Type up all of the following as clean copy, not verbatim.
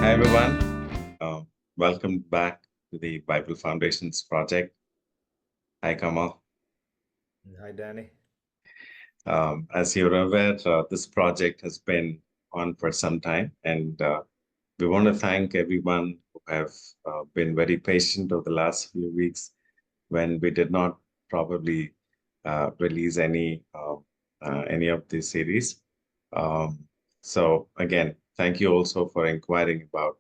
Hi, everyone. Welcome back to the Bible Foundations project. Hi, Kamal. Hi, Danny. As you're aware, this project has been on for some time, and we want to thank everyone who have been very patient over the last few weeks when we did not probably release any of these series. Um, so again, thank you also for inquiring about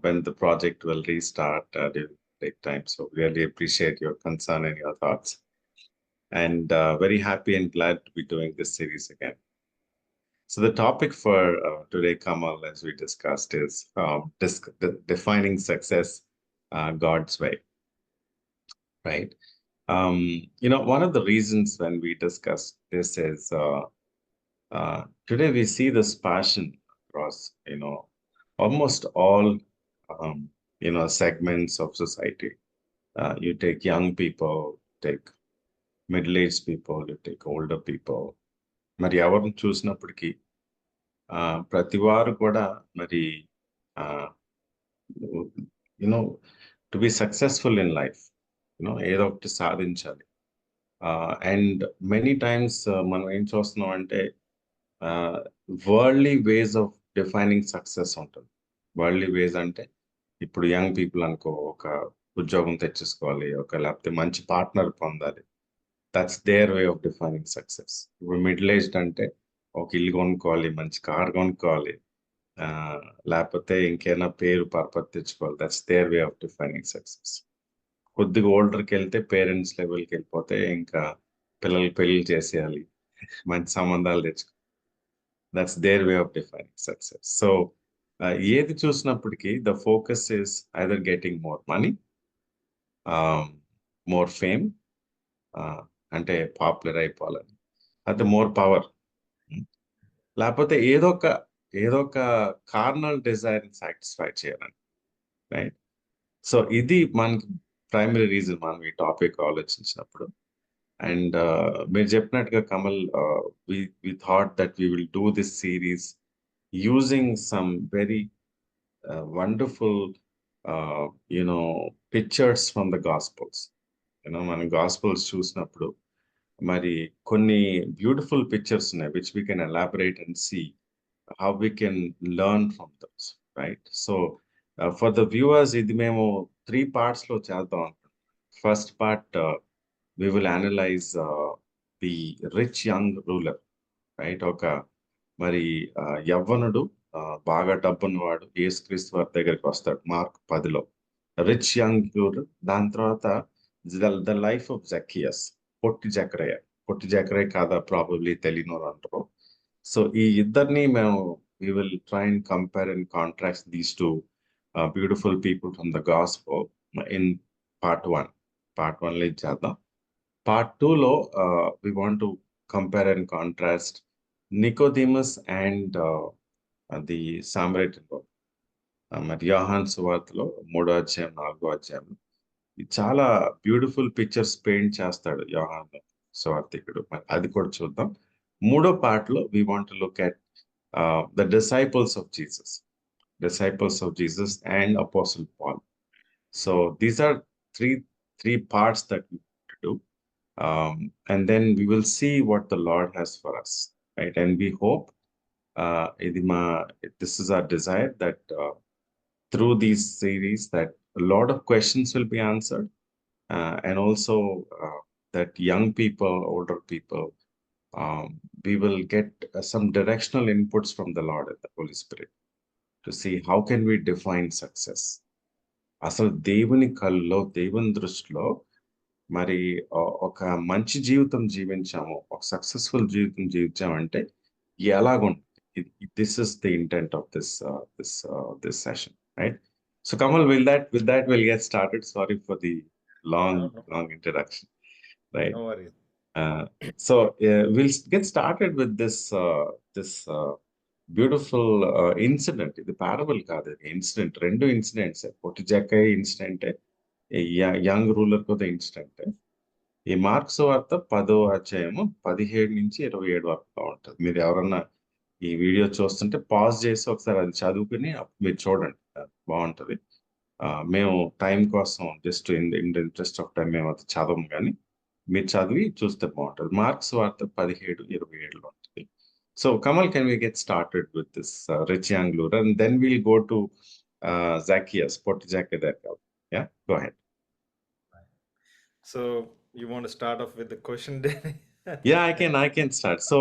when the project will restart during break time. So really appreciate your concern and your thoughts. And very happy and glad to be doing this series again. So the topic for today, Kamal, as we discussed, is defining success God's way, right? One of the reasons when we discuss this is today we see this passion across, almost all, segments of society. You take young people, take middle-aged people, you take older people. మరి ఎవరిని చూసినప్పటికీ ప్రతి వారు కూడా మరి you know to be successful in life ఏదో ఒకటి సాధించాలి. And many times మనం ఏం చూస్తున్నాం అంటే worldly ways of defining success ఉంటుంది. వరల్డ్లీ వేస్ అంటే ఇప్పుడు యంగ్ పీపుల్ అనుకో ఒక ఉద్యోగం తెచ్చేసుకోవాలి, లేకపోతే మంచి పార్ట్నర్ పొందాలి. That's their way of defining success. ఇప్పుడు మిడిల్ ఏజ్డ్ అంటే ఒక ఇల్లు కొనుక్కోవాలి, మంచి కార్ కొనుక్కోవాలి, లేకపోతే ఇంకేమైనా పేరు పరపతి తెచ్చుకోవాలి. That's their way of defining success. కొద్దిగా ఓల్డర్కి వెళ్తే పేరెంట్స్ లెవెల్కి వెళ్ళిపోతే ఇంకా పిల్లలు పెళ్లి చేసేయాలి, మంచి సంబంధాలు తెచ్చుకో. That's their way of defining success. So ఏది చూసినప్పటికీ the focus is either getting more money, more fame, అంటే పాపులర్ అయిపోవాలని, అయితే మోర్ పవర్, లేకపోతే ఏదో ఒక కార్నల్ డిజైర్ సాటిస్ఫై చేయాలని, రైట్? సో ఇది మనకి ప్రైమరీ రీజన్ మనం ఈ టాపిక్ ఆలోచించినప్పుడు. అండ్ మీరు చెప్పినట్టుగా Kamal, we thought that we will do this series using some very wonderful pictures from the gospels. మనం గాస్పుల్స్ చూసినప్పుడు మరి కొన్ని బ్యూటిఫుల్ పిక్చర్స్ ఉన్నాయి which we can elaborate and see how we can learn from those, right? So for the viewers, ఇది మేము 3 parts లో చేద్దాం అనుకుంటున్నాం. First part we will analyze the rich young ruler, right? ఒక మరి యవ్వనుడు, బాగా డబ్బున్నవాడు యేసుక్రీస్తు వారి దగ్గరికి వస్తాడు మార్క్ 10లో. Rich young ruler. దాని తర్వాత ద లైఫ్ ఆఫ్ జక్కీయస్, పొట్టి జకరయ్య కాదా ప్రాబబ్లీ తెలియని అంటారు. సో ఈ ఇద్దరిని మేము we will try and compare and contrast these two beautiful people from the gospel in part 1. Part 1 లో చేద్దాం. Part 2 లో we want to compare and contrast Nicodemus and the Samaritan woman. మరి యోహాన్ సువార్తలో 3వ అధ్యాయం 4వ అధ్యాయం చాలా బ్యూటిఫుల్ పిక్చర్స్ పెయింట్ చేస్తాడు యోహాన్ సువార్తికుడు. మరి అది కూడా చూద్దాం. మూడో పార్ట్ లో we want to look at the disciples of Jesus and Apostle Paul. So these are three parts that we want to do, and then we will see what the Lord has for us, right? And we hope this is our desire that through these series that a lot of questions will be answered, and also that young people, older people, we will get some directional inputs from the Lord and the Holy Spirit to see how can we define success. అసలు దేవుని కళ్ళలో, దేవుని దృష్టిలో మరి ఒక మంచి జీవితం జీవించాము, ఒక సక్సెస్ఫుల్ జీవితం జీవించామంటే ఎలాగుంటుంది. This is the intent of this session, right? So Kamal, with that we'll get started. Sorry for the long introduction, right? No worries. So we'll get started with this beautiful incident. ఇది parable కాదు, ఇది incident. 2 incidents, పొట్టి జక్కయ్య incident, young ruler కూడా incident. ఈ marks వార్త 10వ అధ్యాయము 17 నుంచి 27 వరకు ఉంటుంది. మీరు ఎవరన్నా ఈ వీడియో చూస్తుంటే పాజ్ చేసి ఒకసారి అది చదువుకుని అప్పుడు మీరు చూడండి. బాగుంటది. మేము టైం కోసం just in the interest of time మేము అది చదవం కానీ మీరు చదివి చూస్తే బాగుంటది. మార్క్స్ వార్త 17:27లో ఉంటుంది. So Kamal, can we get started with this rich young ruler and then will go to Zacchaeus, పొట్టి జాకే దగ్గర. Yeah, go ahead. So you want to start off with the question, Danny? Yeah, I can start. So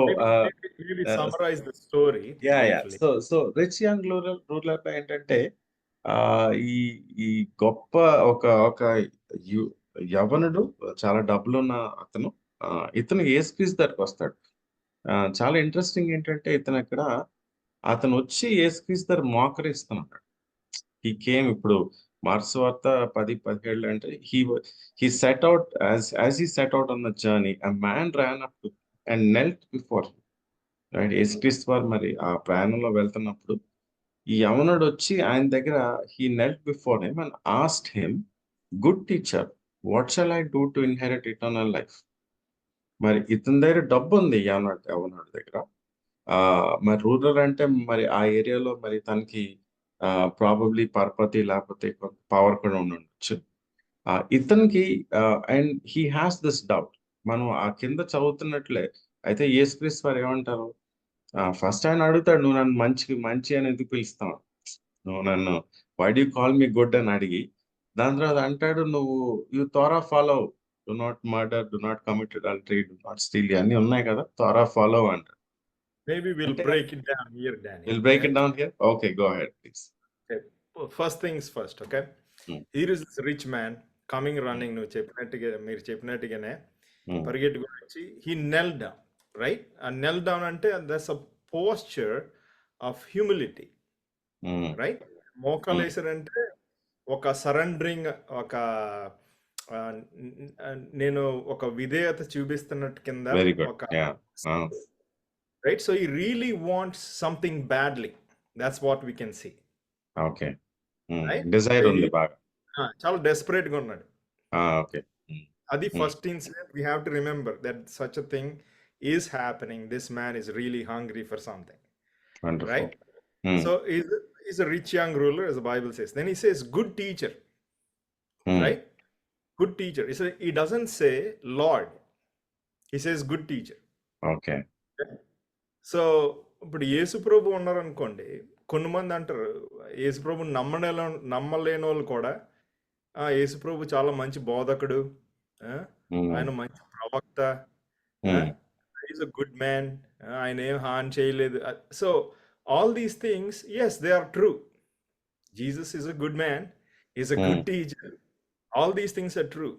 maybe summarize the story yeah. briefly. So rich young ruler లో ఏంటంటే ఈ ఈ గొప్ప ఒక ఒక యవనుడు, చాలా డబ్బులున్న అతను, ఇతను యేసుక్రీస్తు దగ్గరకు వస్తాడు. చాలా ఇంట్రెస్టింగ్ ఏంటంటే అతను వచ్చి యేసుక్రీస్తు దగ్గర మోకరిస్తున్నాడు. ఈ కేమ్ ఇప్పుడు మార్క్స్ వార్త 10:17 అంటే he set out as he set out on the journey, a man ran up to and knelt before him. Right, యేసుక్రీస్తు వారు మరి ఆ ప్రయాణంలో వెళ్తున్నప్పుడు ఈ యవనుడు వచ్చి ఆయన దగ్గర he knelt before him and asked him, good teacher, what shall I do to inherit eternal life? మరి ఇతని దగ్గర డబ్బు ఉంది యవనుడి దగ్గర. మరి రూరల్ అంటే మరి ఆ ఏరియాలో మరి తనకి ప్రాబబ్లీ పరపతి లేకపోతే పవర్ కూడా ఉండొచ్చు. ఇతనికి and he has this doubt. మనం ఆ కింద చదువుతున్నట్లే అయితే యేసుక్రీస్తు వారు ఏమంటారు, ఫస్ట్ ఆయన అడుగుతాడు, నువ్వు నన్ను మంచి అని ఎందుకు పిలుస్తావు, నువ్వు నన్ను why do call me good అని అడిగి, దాని తర్వాత అంటాడు, నువ్వు you Torah follow, do not murder, do not commit adultery, do not steal, అన్ని ఉన్నాయి కదా, తోరా ఫాలో అంటాడు. Maybe we'll break it down here, Danny. We'll break it down here. Okay, go ahead, please. Okay. Well, first things first, okay? Here is this rich man coming running. నువ్వు చెప్పినట్టుగా మీరు చెప్పినట్టుగానే పరిగెట్టుకుని వచ్చి he knelt down, right? A knelt down అంటే that's a posture of humility, right? మోకాలేసారంటే ఒక surrendering, ఒక నేను ఒక విధేయత చూపిస్తున్నట్టు కింద ఒక, right? So he really wants something badly. That's what we can see. Okay. Right? Desire ఉంది బాగా. చాలా డెస్పరేట్ గా ఉన్నాడు. Okay. అది first incident. We have to remember that such a thing is happening. This man is really hungry for something. Wonderful. Right? So he's a rich young ruler, as the Bible says. Then he says good teacher. Right? Good teacher. He doesn't say Lord. He says good teacher. Okay. So ఇప్పుడు యేసుప్రభు ఉన్నారు అనుకోండి, కొన్ని మంది అంటారు యేసుప్రభు నమ్మలేని వాళ్ళు కూడా యేసుప్రభు చాలా మంచి బోధకుడు, ఆయన మంచి ప్రవక్త, ఈజ్ అ గుడ్ మ్యాన్, ఆయన ఏం హాని చేయలేదు. So all these things, yes, they are true. Jesus is a good man, is a good teacher, all these things are true.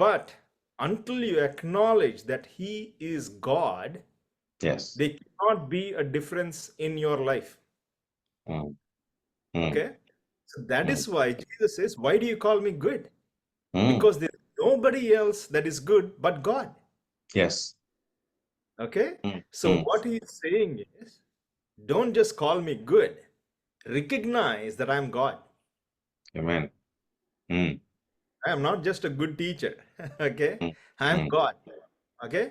But until you acknowledge that he is God, yes, there cannot be a difference in your life. Okay, so that is why Jesus says, why do you call me good? Because there is nobody else that is good but God. Yes. Okay. So what he is saying is, don't just call me good, recognize that I am God. Amen. I am not just a good teacher. Okay, I am God. Okay,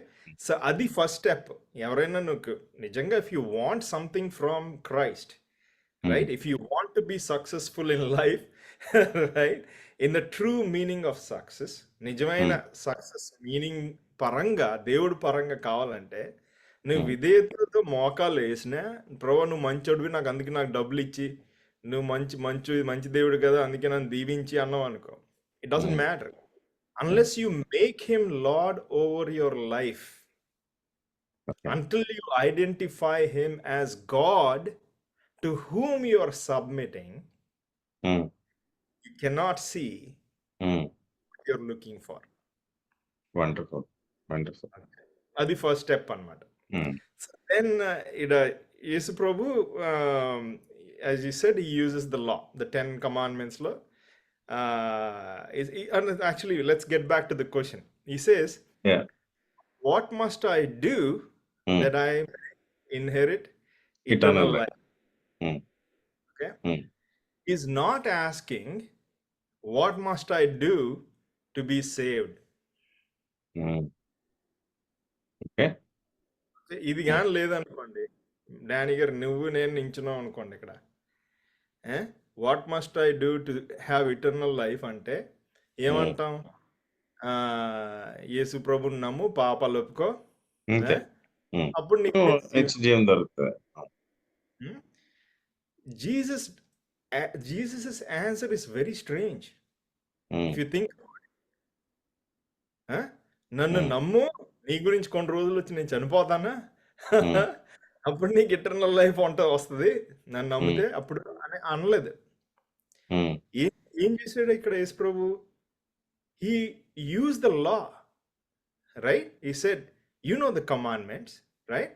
so adi first step. Evaraina nuku nijanga, if you want something from Christ, right, if you want to be successful in life, right, in the true meaning of success, nijamaina success meaning paranga, దేవుడు పరంగా కావాలంటే నువ్వు విధేయతతో మోకాలు వేసినా, ప్రభు నువ్వు మంచోడివి, నాకు అందుకే నాకు డబ్బులు ఇచ్చి, నువ్వు మంచి దేవుడు కదా అందుకే నన్ను దీవించి అన్నావు అనుకో, it doesn't matter unless you make him Lord over your life. Okay. Until you identify him as God to whom you are submitting, you cannot see what you're looking for. Wonderful. That's the first step anamata. So then Yesu Prabhu, as you said, he uses the law, the 10 commandments law. And actually, let's get back to the question. He says, what must I do that I inherit eternal life? Okay. He's not asking, what must I do to be saved? Okay. ఇది కానీ లేదనుకోండి, Danny గారు నువ్వు నేను నించున్నాం అనుకోండి ఇక్కడ. What must I do to have eternal life అంటే ఏమంటాం? యేసు ప్రభుని నమ్ము, పాపాలు ఒప్పుకో, అంతే. అప్పుడు నీకు నిత్య జీవం దొరుకుతుంది. Jesus answer is very strange if you think. నన్ను నమ్ము, నీ గురించి కొన్ని రోజులు వచ్చి నేను చనిపోతానా, అప్పుడు నీకు ఇటర్నల్ లైఫ్ వస్తుంది, నన్ను నమ్మితే అప్పుడు అని అనలేదు. ఏం చేశాడు ఇక్కడ యేసు ప్రభు? He use the law, right? He said, you know the commandments, right?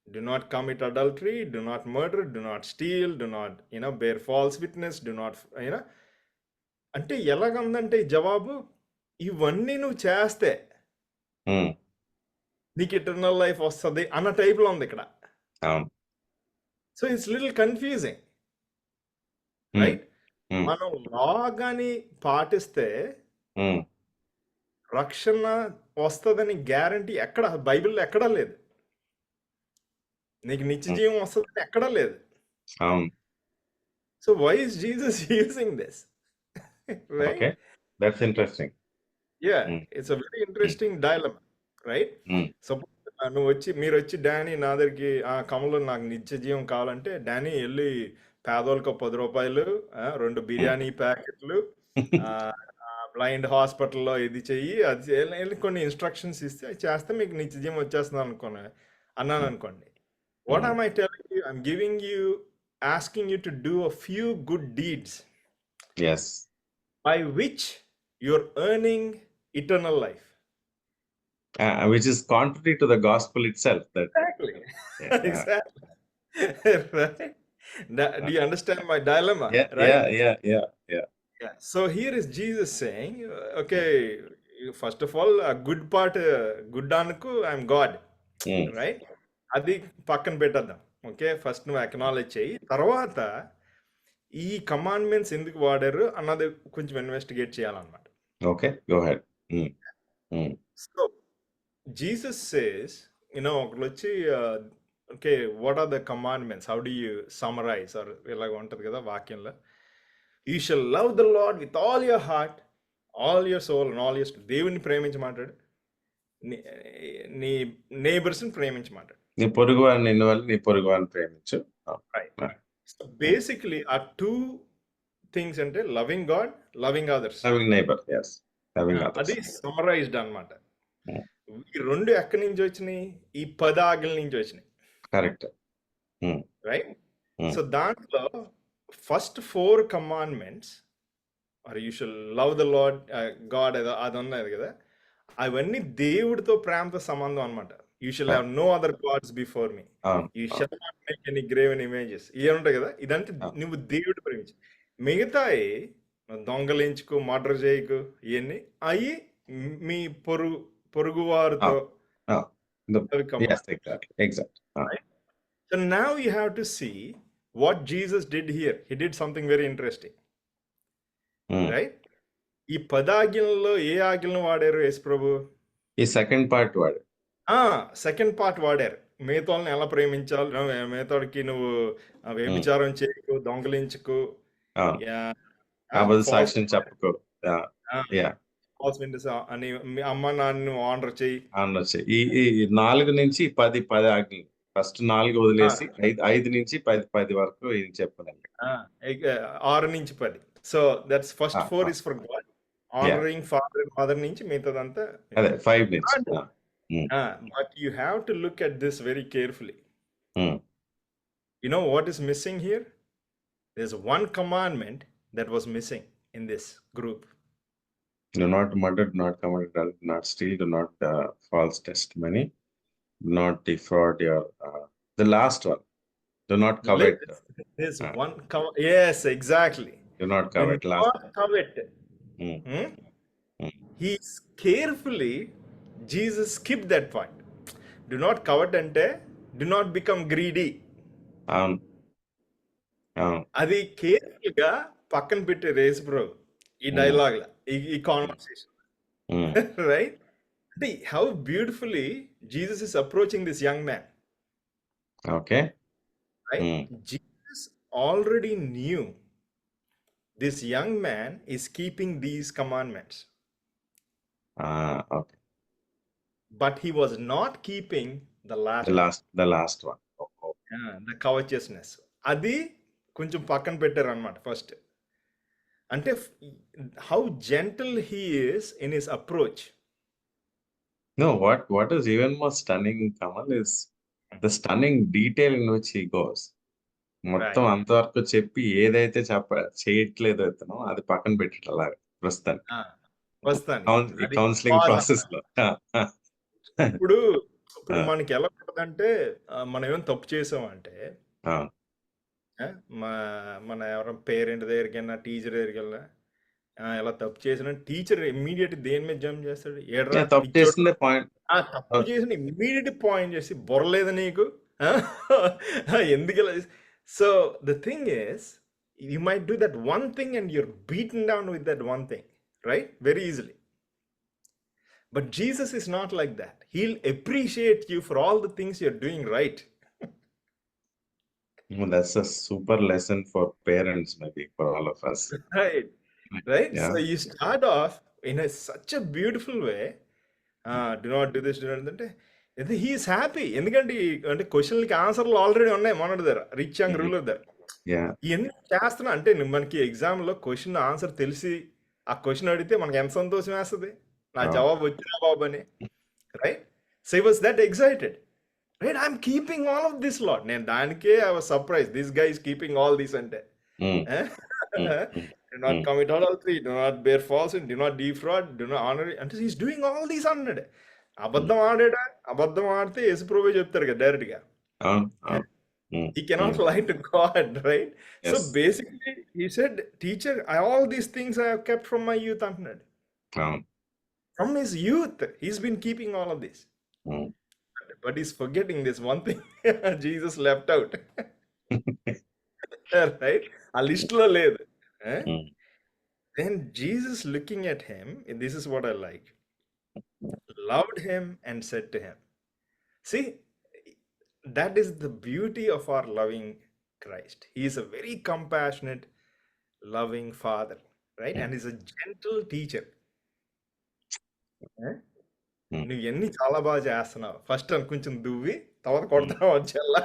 Do not commit adultery, do not murder, do not steal, do not bear false witness, do not అంటే ఎలాగుందంటే జవాబు, ఇవన్నీ నువ్వు చేస్తే నీకు ఇటర్నల్ లైఫ్ వస్తుంది అన్న టైప్లో ఉంది ఇక్కడ. So it's little confusing, right? మనం లా గాని పాటిస్తే రక్షణ వస్తుందని గ్యారంటీ ఎక్కడ బైబిల్లో ఎక్కడా లేదు. నీకు నిత్య జీవం వస్తుందని ఎక్కడా లేదు. So why is Jesus using this, right? That's interesting. Yeah, it's a very interesting dilemma, right? Suppose మీరు వచ్చి డానీ నా దగ్గరికి, కమలో నాకు నిత్య జీవం కావాలంటే, డానీ వెళ్ళి పేదోళ్ళకు 10 రూపాయలు, 2 బిర్యానీ ప్యాకెట్లు, బ్లైండ్ హాస్పిటల్లో ఇది చెయ్యి, అది వెళ్ళి కొన్ని ఇన్స్ట్రక్షన్స్ ఇస్తే చేస్తే మీకు నిత్య జీవం వచ్చేస్తుంది అన్నాను అనుకోండి. What am I telling you? I'm giving you, asking you to do a few good deeds. Yes. By which you're earning eternal life. Which is contrary to the gospel itself. Exactly. Yeah. Exactly. Right? Do you understand my dilemma? Yeah, right? Yeah. So here is Jesus saying, okay, first of all, a good part, good anuku, I'm God. Right? అది పక్కన పెట్టేద్దాం. Okay, first నువ్వు acknowledge చేయి, తర్వాత ఈ commandments ఎందుకు వాడారు అన్నది కొంచెం ఇన్వెస్టిగేట్ చేయాలన్నమాట. Okay, go ahead. So Jesus says, ఒకళ్ళు వచ్చి, okay, what are the commandments, how do you summarize, or ఇలాగ ఉంటుంది కదా వాక్యంలో, you shall love the Lord with all your heart, all your soul and all your strength. దేవుని ప్రేమించమంటాడు, నీ నేబర్స్ని ప్రేమించమంటాడు, నీ పొరుగు వారిని నీ పొరుగు వారిని ప్రేమించు. సో బేసిక్లీ ఆ 2 థింగ్స్ అంటే loving God, loving others, loving neighbour. yes, loving others. అది సమరైజ్డ్ అన్నమాట. ఈ 2 ఎక్కడి నుంచి వచ్చినాయి? ఈ 10 ఆజ్ఞల నుంచి వచ్చినాయి. Correct, right? సో దాంట్లో first 4 commandments, or you shall love the Lord God, అది ఉన్నది కదా, అవన్నీ దేవుడితో ప్రేమతో సంబంధం అన్నమాట. You shall have no other gods before me, you shall not make any graven images, ఇవి ఉంటాయి కదా. ఇదంతా నువ్వు దేవుడు ప్రేమించు. మిగతాయి దొంగలించుకు, మర్డర్ చేయకు, ఇవన్నీ అవి మీ పొరుగు వారితో. So now you have to see what Jesus did here. He did something very interesting, right? ఈ 10 ఆజ్ఞలలో ఏ ఆజ్ఞలను వాడారు యేసు ప్రభు? ఈ సెకండ్ పార్ట్ వాడారు. సెకండ్ పార్ట్ వాడారు. మిగతాళ్ళని ఎలా ప్రేమించాలి, మిగతాడికి నువ్వు వ్యభిచారం చేయకు, దొంగలించుకు, సాక్ష్యం చెప్పుకో, ఫాల్స్ విట్నెస్ అని, అమ్మ నాన్న ఆనర్ చెయ్యి. ఈ 4 నుంచి 10 ఆజ్ఞలు. ఫస్ట్ 4 వదిలేసి 5 నుంచి 10 వరకు ఇది చెప్పాలండి. 6 నుంచి 10. So that's first 4 is for God, honouring father and mother నుంచి మిగతాదంతా అదే 5 నుంచి. But you have to look at this very carefully. You know what is missing here? There's one commandment that was missing in this group. Do not murder, do not commit adultery, do not steal, do not false testimony, do not defraud your. The last one, do not covet. There's one. Yes, exactly. Do not covet. Do not covet. He's carefully. Jesus skipped that point. Do not covet ante, do not become greedy. అది careful గా పక్కన పెట్టి race bro ఈ dialogue లా, ఈ conversation, right? అంటే how beautifully Jesus is approaching this young man. Okay, right? mm. Jesus already knew this young man is keeping these commandments, Okay. but he was not keeping the last one, The last one. Oh. the covetousness. అది కొంచెం పక్కన పెట్టారు అనమాట first. అంటే how gentle he is in his approach. No, what is even more stunning, Kamal, is the stunning detail in which he goes. మొత్తం right. అంతవరకు చెప్పి ఏదైతే చేయట్లేదు అతను అది పక్కన పెట్టిట అలాగా ప్రస్తుతానికి వస్తాను ఈ అది కౌన్సిలింగ్ pause ప్రాసెస్ అన్నమాట. లో. ఇప్పుడు ఇప్పుడు ఆ, మనకి ఎలా ఉంటుందంటే మనం ఏమైనా తప్పు చేసామంటే ఆ, ఆ, మా మన ఎవరైనా పేరెంట్ దగ్గరికి వెళ్ళినా టీచర్ దగ్గరికి వెళ్ళినా ఎలా తప్పు చేసిన టీచర్ ఇమ్మీడియట్ దేని మీద జంప్ చేస్తాడు, ఏడ్రా నేను తప్పు పిచ్చోడు, చేసిందే పాయింట్. తప్పు చేసిన ఇమ్మీడియట్ పాయింట్ చేసి బొరలేదు నీకు, ఆ? ఎందుకు ఇలా. So the thing is you might do that one thing and you're beaten down with that one thing, right, very easily. But Jesus is not like that. He'll appreciate you for all the things you're doing right. That's a super lesson for parents, maybe for all of us. Right. Right? Yeah. So you start off in such a beautiful way. Do not do this, do not do that. He is happy. ఎందుకంటే అంటే క్వశ్చన్లకి ఆన్సర్లు already ఉన్నాయి మన దగ్గర, rich young ruler దగ్గర. Yeah. ఇవన్నీ చేస్తున్నా అంటే మనకి ఎగ్జామ్లో క్వశ్చన్ ఆన్సర్ తెలిసి ఆ క్వశ్చన్ అడిగితే మనకి ఎంత సంతోషం వేస్తుంది, నా జవాబు వచ్చినా బాబు అని, right. So I was that excited, right. I'm keeping all of this lot. నేను దానికే I was surprise, this guy is keeping all this అంటే. Do not commit adultery, do not bear falsehood, do not defraud, do not honor. అంటే he's doing all these అన్నాడు. అబద్ధం ఆడాడా? అబద్ధం ఆడితే యేసుప్రభువే చెప్తారు కదా డైరెక్ట్ గా. He cannot lie to God, right? Yes. So basically he said, teacher, all these things I have kept from my youth అంటున్నాడు. From his youth he's been keeping all of this. But he's forgetting this one thing Jesus left out. Right? ఆ list లో లేదు. Then Jesus looking at him, this is what I like, loved him and said to him. See, that is the beauty of our loving Christ. He is a very compassionate, loving father, right? And he's a gentle teacher. నువ్వు ఎన్ని చాలా బాగా చేస్తున్నావు, first అని కొంచెం దువ్వి తర్వాత కొడతావు వచ్చేలా,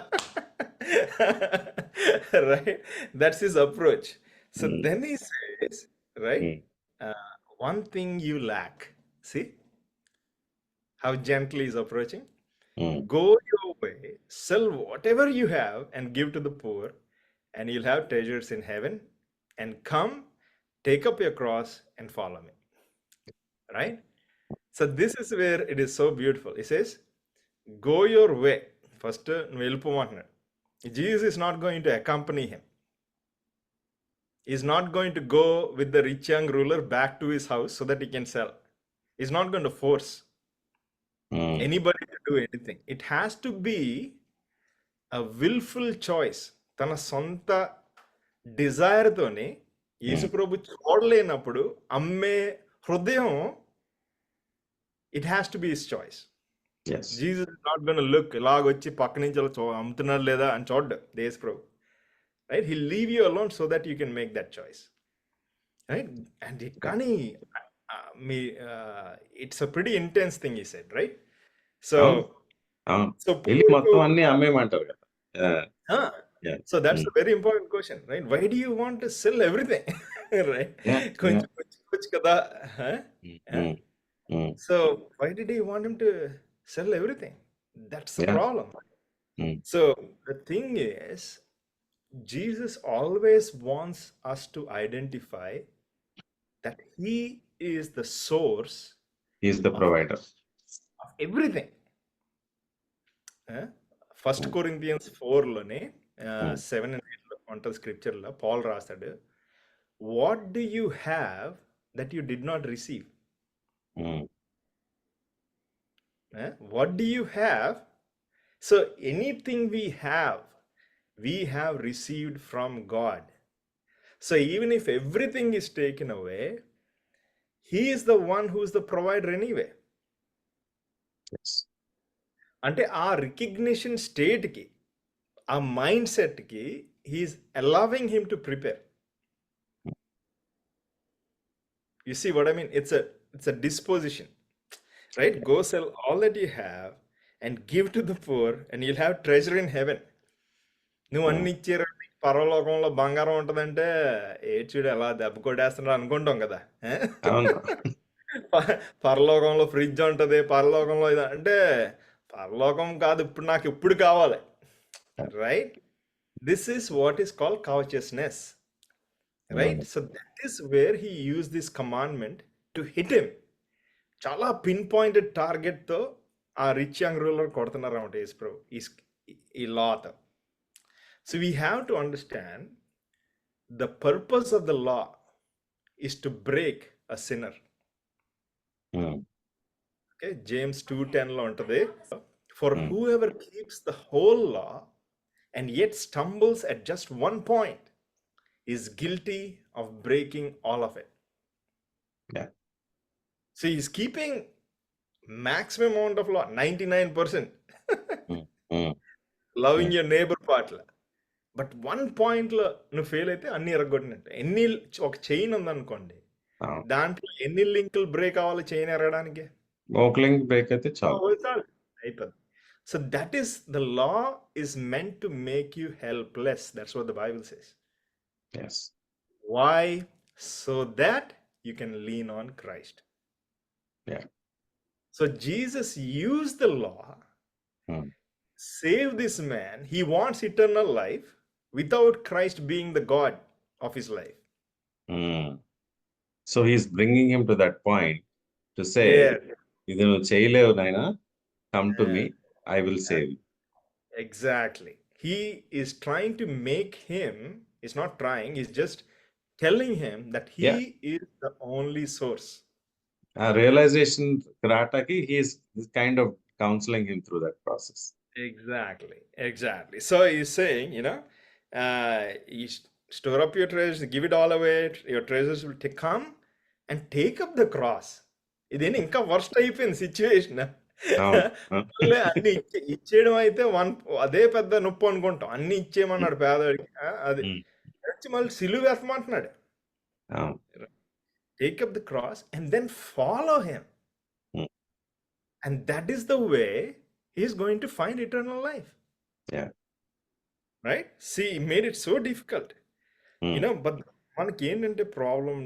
right. That's his approach. So then he says, right, one thing you lack. See how gently he's approaching. Go your way, sell whatever you have and give to the poor, and you'll have treasures in heaven, and come, take up your cross and follow me. Right? So this is where it is so beautiful. He says, go your way. First, నువ్వు వెళ్ళిపోమంటున్నాడు. Jesus is not going to accompany him. He's not going to go with the rich young ruler back to his house so that he can sell. He's not going to force anybody to do anything. It has to be a willful choice. తన సొంత డిజైర్తోని యేసుప్రభు చూడలేనప్పుడు అమ్మే హృదయం, it has to be his choice. Yes. Jesus is not going to look ఇలాగొచ్చి పక్క నుంచి అలా అమ్ముతున్నాడు లేదా అని చూడ్డు యేసుప్రభు, right? He'll leave you alone so that you can make that choice, right? And కానీ it's a pretty intense thing he said, right? So వెళ్ళి మొత్తం అన్ని అమ్మేయమంటారు కదా. So that's a very important question, right? Why do you want to sell everything? Right? కొంచెం కదా. So why did he want him to sell everything? That's the problem. So the thing is, Jesus always wants us to identify that he is the source. He is the provider of everything. 1 Corinthians 4 లోనే 7 and 8 లో ఉంటుంది scripture లో Paul రాస్తాడు, what do you have that you did not receive? What do you have? So anything we have received from God. So even if everything is taken away, he is the one who is the provider anyway. Yes. అంటే ఆ recognition స్టేట్కి, ఆ mind సెట్కి he is allowing him to prepare. You see what I mean? It's a disposition, right? Go sell all that you have and give to the poor, and you'll have treasure in heaven. నువ్వు ఉమ్, అన్ని ఇచ్చారు పరలోకంలో బంగారం ఉంటుందంటే చూడు ఎలా దెబ్బ కొట్టేస్తున్నారు అనుకుంటాం కదా. ఏ? అవును. పరలోకంలో ఫ్రిడ్జ్ ఉంటుంది, పరలోకంలో ఇది అంటే పరలోకం కాదు, ఇప్పుడు నాకు ఇప్పుడు కావాలి, right? This is what is called covetousness, right? So that is where he use this commandment to hit him. చాలా పిన్ పాయింటెడ్ టార్గెట్తో ఆ రిచ్ యంగ్ రూలర్ కొడుతున్నారు అన్నమాట యేసు ప్రభు ఈ లాతో. So we have to understand the purpose of the law is to break a sinner. Um, Okay, James 2:10 లో ఉంటుంది, for um, whoever keeps the whole law and yet stumbles at just one point is guilty of breaking all of it. yeah, So he's keeping maximum amount of law, 99%. Um, um, Loving um, your neighbor partల. But one పాయింట్లో నువ్వు fail అయితే అన్ని ఎరగొట్టినట్టు. ఎన్ని ఒక chain ఉందనుకోండి, అవును. దాంట్లో ఎన్ని లింకులు బ్రేక్ అవ్వాలి చైన్ ఎరగడానికి? ఒక లింక్ బ్రేక్ అయితే చాలు. అయిపోతుంది. So that is the law is meant to make you helpless. That's what the Bible says. Yes. Why? So that you can lean on Christ. Yeah. So Jesus use the law, um, save this man. He wants eternal life without Christ being the God of his life. Um. So he's bringing him to that point to say, Yeah, ఇది నువ్వు చేయలేవు నాయనా, come to me, I will save you. exactly. He is trying to make him, he's not trying, he's just telling him that he Yeah. is the only source. ఆ realisation రాటాకి he's kind of counseling him through that process. Exactly. So he's saying, you store up your treasures, give it all away, your treasures will come and take up the cross. ఇదేనా ఇంకా worst అయిపోయింది situation. అవును. అన్ని ఇచ్చేయడం అయితే అదే పెద్ద నొప్పి అనుకుంటాం. అన్ని ఇచ్చేయమన్నాడు పేదవాడికి, అది ఉమ్, మళ్ళీ సిలువ వేసమంటున్నాడు. అవును. Take up the cross and then follow him. Hmm. And that is the way he is going to find eternal life. Yeah. Right? See, he made it so difficult. Um, But మనకి ఏంటంటే problem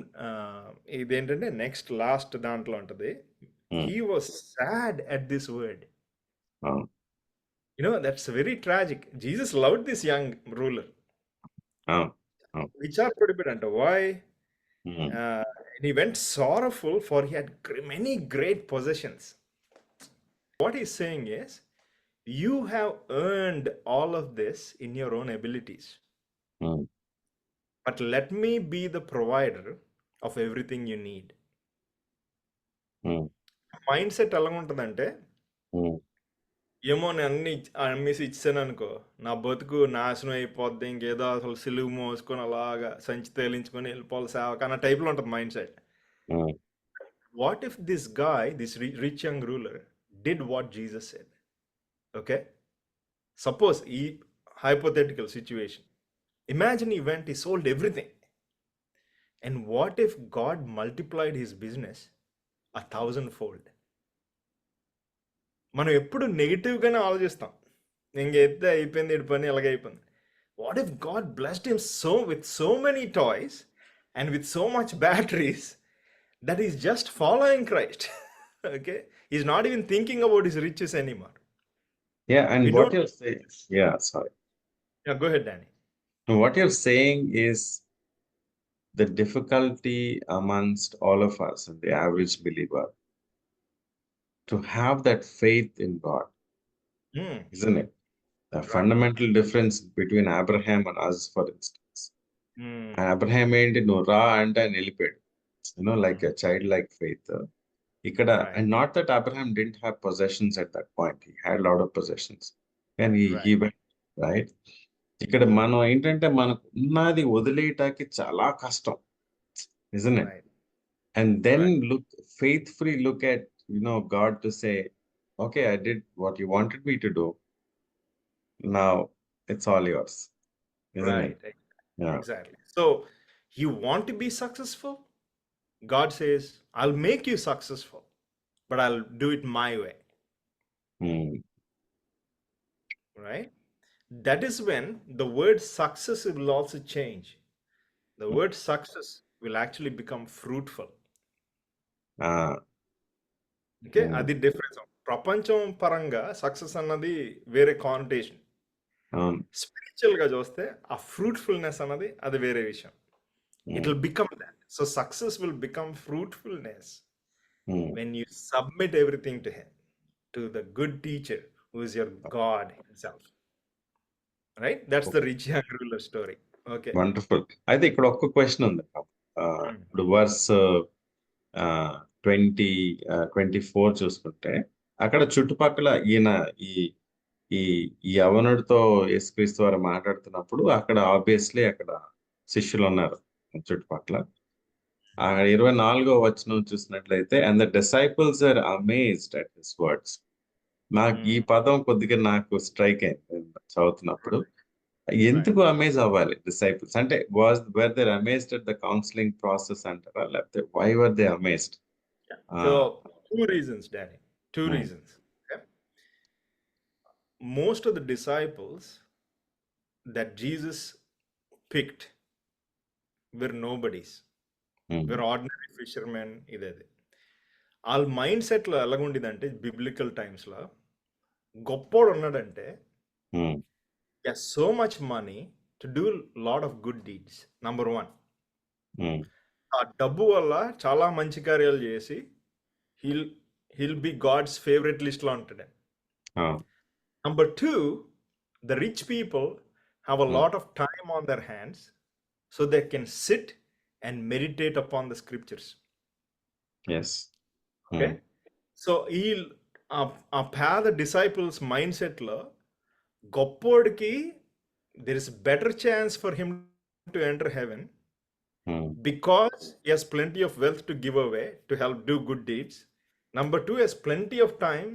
ఇదేంటంటే next last దాంట్లో ఉంటుంది, ఉమ్, he was sad at this word. అవును. That's very tragic. Jesus loved this young ruler. అవును. విచారపడిపోయాడంట. Why? Um, He went sorrowful, for he had many great possessions. What he's saying is, you have earned all of this in your own abilities, um, but let me be the provider of everything you need. Um, mind set ఎలా ఉంటుందంటే, ఉమ్, ఏమో నేను అన్ని అమ్మేసి ఇచ్చాను అనుకో, నా బతుకు నాశనం అయిపోద్ది, ఇంకేదో అసలు సిలువు మోసుకొని అలాగా సంచి తేలించుకొని వెళ్ళిపోవాలి సేవకు అన్న టైప్లో ఉంటుంది mind set. Um, What if this guy, this rich young ruler, did what Jesus said? Okay? Suppose hypothetical situation. Imagine he went, he sold everything. And what if God multiplied his business 1,000-fold? మనం ఎప్పుడు నెగిటివ్గానే ఆలోచిస్తాం. ఇంకెత్తే అయిపోయింది, ఇటు పని ఎలాగ అయిపోయింది. What if God blessed him with so many toys and with so much batteries that he's just following Christ? Okay? He's not even thinking about his riches anymore. Yeah, and We what don't- you're saying, yeah, sorry. Yeah, go ahead, Danny. What you're saying is the difficulty amongst all of us and the average believer to have that faith in God, Hmm. isn't it? The fundamental difference between Abraham and us, for instance. Hmm. Abraham ఏంటి నువ్వు రా అంటే ఆయన వెళ్ళిపోయాడు, like a childlike faith. ఇక్కడ, Right. and not that Abraham didn't have possessions at that point, he had a lot of possessions and he Right. went, right? ఇక్కడ మనం ఏంటంటే మనకు ఉన్నది వదిలేయటానికి చాలా కష్టం, isn't it? Right. And then Right. faithfully look at God to say, okay, I did what you wanted me to do, now it's all yours, isn't it? Right. Yeah. Exactly. So you want to be successful? God says, I'll make you successful, but I'll do it my way. Mm. Right? That is when the word success will also change. The word success will actually become fruitful. Ah, okay, mm. అది difference. ప్రపంచం పరంగా success అన్నది వేరే కానిటేషన్. అవును. Spiritual గా చూస్తే ఆ fruitfulness అన్నది అది వేరే విషయం. It Mm. Will become that. So success will become fruitfulness Mm. when you submit everything to him, to the good teacher who is your God himself. Right? That's the rich young ruler story. Okay. Wonderful. అయితే ఇక్కడ ఒక్క question ఉంది. Mm. ఇప్పుడు verse 24 చూసుకుంటే అక్కడ చుట్టుపక్కల ఈయన ఈ ఈ ఈ యవనుడితో యేసుక్రీస్తు వారు మాట్లాడుతున్నప్పుడు అక్కడ ఆబ్వియస్లీ అక్కడ శిష్యులు ఉన్నారు చుట్టుపక్కల. ఆ 24వ వచనం చూసినట్లయితే and the disciples are amazed at his words. నాకు ఈ పదం కొద్దిగా నాకు స్ట్రైక్ అయింది చదువుతున్నప్పుడు. ఎందుకు అమేజ్ అవ్వాలి డిసైపుల్స్? అంటే were there amazed at the counselling process అంటారా, లేకపోతే why were they amazed? So, two reasons, Danny. Two Mm. reasons. Okay? Most of the disciples that Jesus picked were nobodies. Were ordinary fishermen. ఇదేది వాళ్ళ mind సెట్లో ఎలాగుండేదంటే biblical టైమ్స్లో గొప్పోడు ఉన్నాడంటే has so much money to do lot of good deeds. Number one. ఆ డబ్బు వల్ల చాలా మంచి కార్యాలు చేసి he'll be God's favorite list లో ఉంటాడు. Number two, the rich people have a lot of time on their hands so they can sit and meditate upon the scriptures. Yes. Okay? So ఆ పేద disciples mindset లో గొప్పోడికి there is better chance for him to enter heaven because he has plenty of wealth to give away to help do good deeds. Number two, he has plenty of time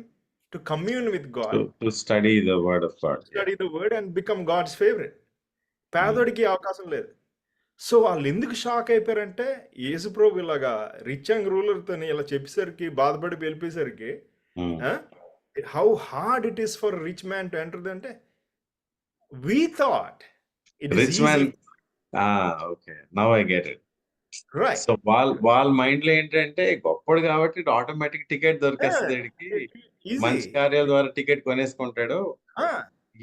to commune with God, to study the word of God. study the word and become God's favorite. పేదోడికి అవకాశం లేదు. So వాళ్ళు ఎందుకు shock అయిపోయారంటే యేసుప్రభు ఇలాగా rich and రూలర్తో ఇలా చెప్పేసరికి బాధపడి వెళ్ళిపోయేసరికి how hard it is for rich man to enter అంటే we thought it is Rich easy. man. Okay. Now I get it. Right. So వాళ్ళ మైండ్ లో ఏంటంటే గొప్పడు కాబట్టి ఆటోమేటిక్ టికెట్ దొరికేస్తుంది. Easy. మంచి కార్యాల ద్వారా టికెట్ కొనేసుకుంటాడు. Ah,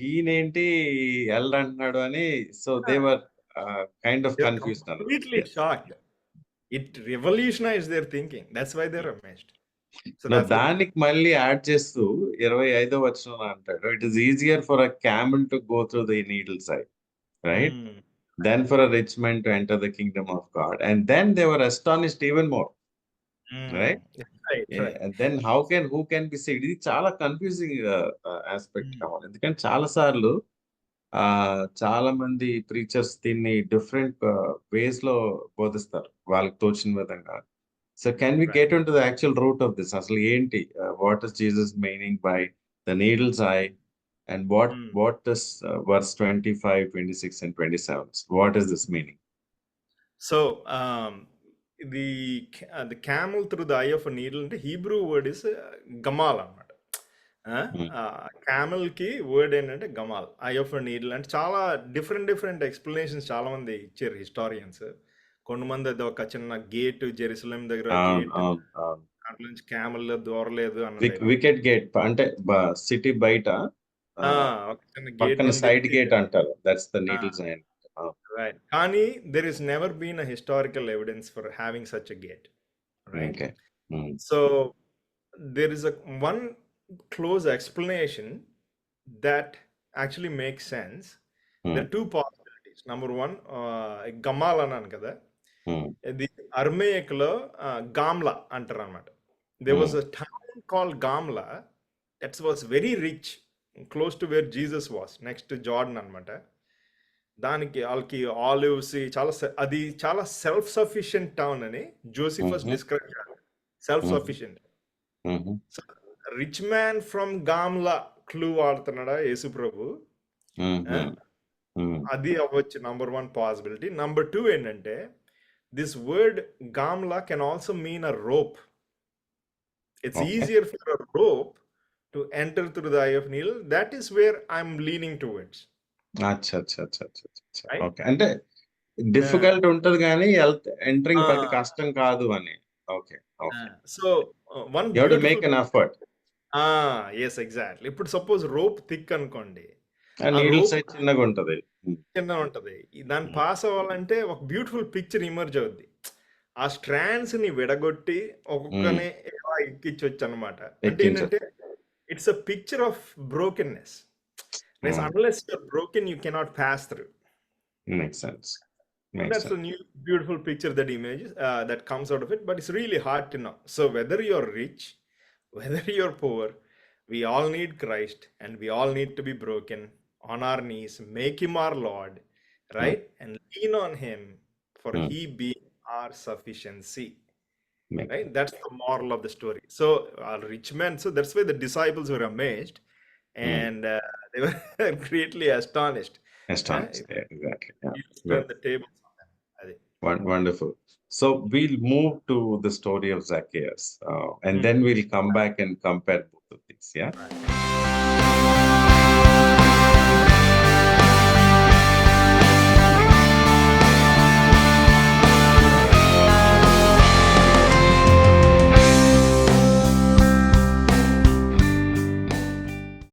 ఈయనేంటి అంటున్నాడు అని. So they were kind of they're confused. completely shocked. It revolutionized their thinking. That's why they're amazed. So No, that's the- దానికి మళ్ళీ యాడ్ చేస్తూ 25వ వచనం అంటాడు, it is easier for a camel to go through the needle's eye, right, then for a rich men to enter the kingdom of God. And then they were astonished even more, right. Right. And then who can be saved? ఇది చాలా confusing aspect కావాలి. ఎందుకంటే చాలా సార్లు చాలా మంది preachers దీన్ని different ways లో బోధిస్తారు వాళ్ళకి తోచిన విధంగా. So can we get into the actual root of this? అసలు ఏంటి? What is Jesus meaning by the needle's eye? And what is verse 25, 26 and 27? What is this meaning? So the camel through the eye of a needle అంటే Hebrew word is గమాల్ అన్నమాట. Camel కి word ఏంటంటే గమాల్, I of a needle. అంటే చాలా different explanations చాలా మంది ఇచ్చారు historians. కొంతమంది అది ఒక చిన్న గేట్ జెరూసలేం దగ్గర గేట్, దాంట్లో నుంచి క్యామెల్ దూరలేదు అన్నది. వికెట్ గేట్ అంటే సిటీ బయట ఒక చిన్న పక్కన గేట్ సైడ్ గేట్ అంటారు. That's the needles I. Right. కానీ there is never been a historical evidence for having such a gate. Right. Okay. So there is one close explanation that actually makes sense. There are two possibilities. Number one, గమాల్ అన్నాను కదా, ఇది అర్మేయక్ లో గామ్లా అంటారు అనమాట. There was a town called Gamla that was very rich, close to where Jesus was, next to Jordan అనమాట. దానికి వాళ్ళకి olives అది చాలా సెల్ఫ్ సఫిషియెంట్ టౌన్ అని జోసిఫస్ డిస్క్రైబ్ చేయాలి. Self sufficient. Rich man from Gamla clue వాడుతున్నాడా యేసు ప్రభు? Mhm. Mm. అది అవ్వచ్చు నంబర్ 1 పాసిబిలిటీ. నంబర్ 2 ఏంటంటే this word Gamla can also mean a rope. It's Okay. easier for a rope to enter through the eye of needle. That is where I'm leaning towards, అచ్చా! అచ్చా! అచ్చా! అచ్చా! అచ్చా! right? Okay. అంటే ఆ! Difficult ఉంటది గానీ ఎంటరింగ్ ఆ! పెద్ద కష్టం కాదు అని. ఓకే. ఆ! Okay. So, one you have to beautiful make an effort. Yes exactly. ఇప్పుడు సపోజ్ రోప్ థిక్ అనుకోండి. ఆ ఆ నీడిల్ రోప్ సైజ్ చిన్నగుంటది. హ్మ్. చిన్నగుంటది. దాన్ని హ్మ్. పాస్ అవ్వాలంటే ఒక బ్యూటిఫుల్ పిక్చర్ ఎమర్జ్ అవుద్ది. ఆ స్ట్రాండ్స్‌ని విడగొట్టి హ్మ్. ఒక్కొక్కని ఇలా ఎక్కించొచ్చనమాట. అంటే ఏంటంటే ఎక్కించొచ్చు. It's a picture of brokenness. Hmm. Unless you are broken you cannot pass through. Makes sense. And makes that's a sense. new beautiful picture that images that comes out of it, but it's really hard to know. So whether you're rich, whether you're poor, we all need Christ and we all need to be broken on our knees, make him our Lord, హ్మ్. right? And lean on him, for హ్మ్. he being our sufficiency, make right? That's the moral of the story. So our rich men, so that's why the disciples were amazed హ్మ్. and they were greatly astonished. అస్టానిష్. If exactly. Yeah! Jesus good. turned the tables on them. Adi. Wonderful. So we'll move to the story of Zacchaeus, and Hmm. then we'll come back and compare both of these. Yeah. Right.